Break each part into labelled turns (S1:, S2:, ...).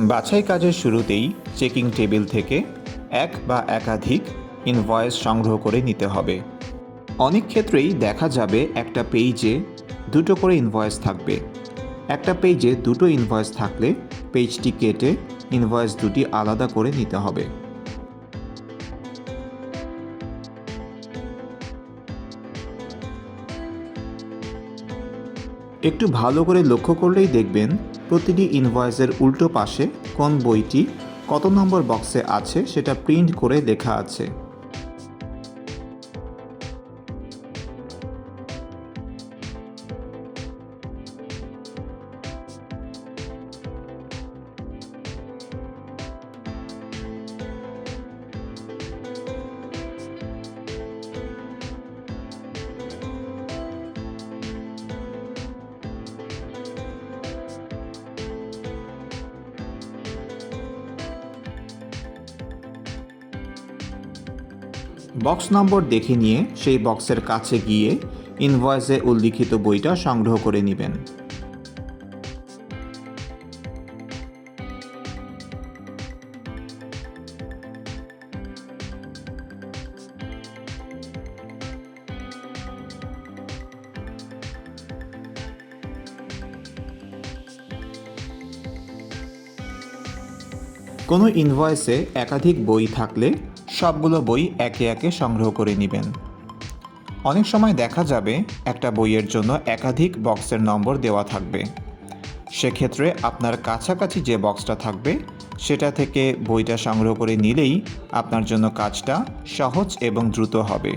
S1: বাছাই কাজের শুরুতেই চেকিং টেবিল থেকে এক বা একাধিক ইনভয়েস সংগ্রহ করে নিতে হবে। অনেক ক্ষেত্রেই দেখা যাবে একটা পেজে দুটো করে ইনভয়েস থাকবে। একটা পেজে দুটো ইনভয়েস থাকলে পেজটি কেটে ইনভয়েস দুটি আলাদা করে নিতে হবে। একটু ভালো করে লক্ষ্য করলেই দেখবেন প্রতিটি ইনভয়েসের উল্টো পাশে কোন বইটি কত নম্বর বক্সে আছে সেটা প্রিন্ট করে লেখা আছে। বক্স নম্বর দেখে নিয়ে সেই বক্সের কাছে গিয়ে ইনভয়েসে উল্লিখিত বইটা সংগ্রহ করে নেবেন। কোনো ইনভয়েসে একাধিক বই থাকলে সবগুলো বই একে একে সংগ্রহ করে নেবেন। অনেক সময় দেখা যাবে একটা বইয়ের জন্য একাধিক বক্সের নম্বর দেওয়া থাকবে। সেক্ষেত্রে আপনার কাছাকাছি যে বক্সটা থাকবে সেটা থেকে বইটা সংগ্রহ করে নিলেই আপনার জন্য কাজটা সহজ এবং দ্রুত হবে।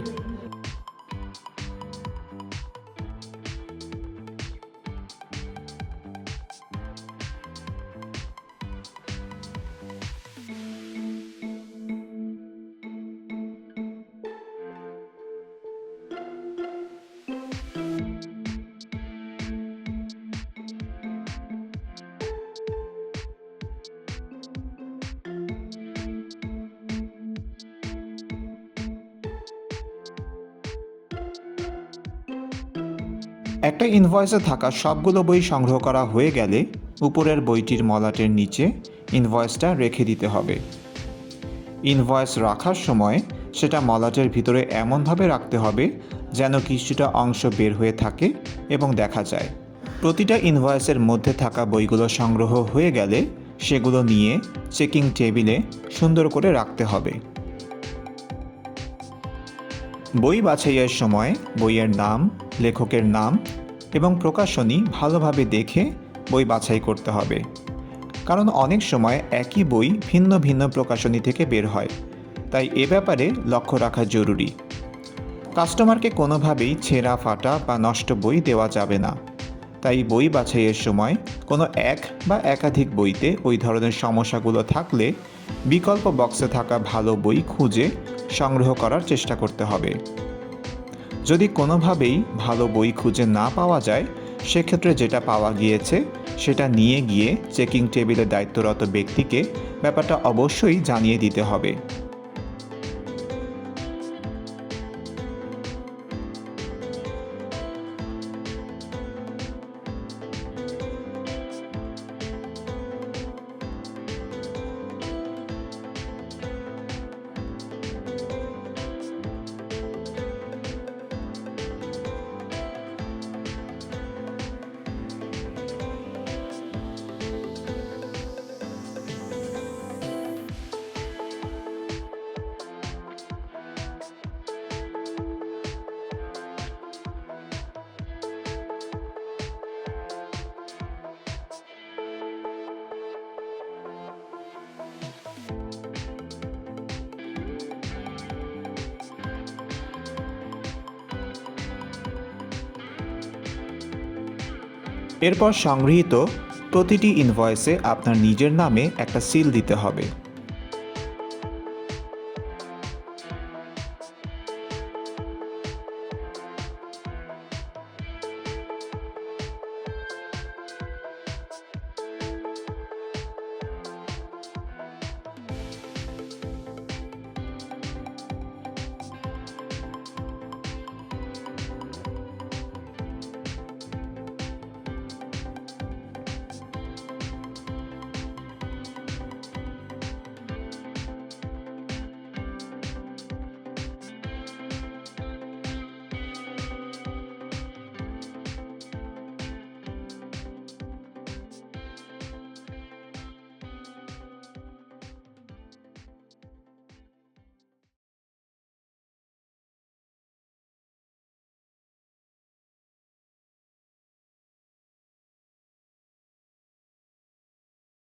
S1: একটা ইনভয়েসে থাকা সবগুলো বই সংগ্রহ করা হয়ে গেলে উপরের বইটির মলাটের নিচে ইনভয়েসটা রেখে দিতে হবে। ইনভয়েস রাখার সময় সেটা মলাটের ভিতরে এমনভাবে রাখতে হবে যেন কিছুটা অংশ বের হয়ে থাকে এবং দেখা যায়। প্রতিটা ইনভয়েসের মধ্যে থাকা বইগুলো সংগ্রহ হয়ে গেলে সেগুলো নিয়ে চেকিং টেবিলে সুন্দর করে রাখতে হবে। বই বাছাইয়ের সময় বইয়ের নাম, লেখকের নাম এবং প্রকাশনী ভালোভাবে দেখে বই বাছাই করতে হবে, কারণ অনেক সময় একই বই ভিন্ন ভিন্ন প্রকাশনী থেকে বের হয়, তাই এ ব্যাপারে লক্ষ্য রাখা জরুরি। কাস্টমারকে কোনোভাবেই ছেঁড়া, ফাটা বা নষ্ট বই দেওয়া যাবে না, তাই বই বাছাইয়ের সময় কোনো এক বা একাধিক বইতে ওই ধরনের সমস্যাগুলো থাকলে বিকল্প বক্সে থাকা ভালো বই খুঁজে সংগ্রহ করার চেষ্টা করতে হবে। যদি কোনোভাবেই ভালো বই খুঁজে না পাওয়া যায়, সেক্ষেত্রে যেটা পাওয়া গিয়েছে সেটা নিয়ে গিয়ে চেকিং টেবিলে দায়িত্বরত ব্যক্তিকে ব্যাপারটা অবশ্যই জানিয়ে দিতে হবে। এরপর সংগৃহীত প্রতিটি ইনভয়েসে আপনার নিজের নামে একটা সিল দিতে হবে।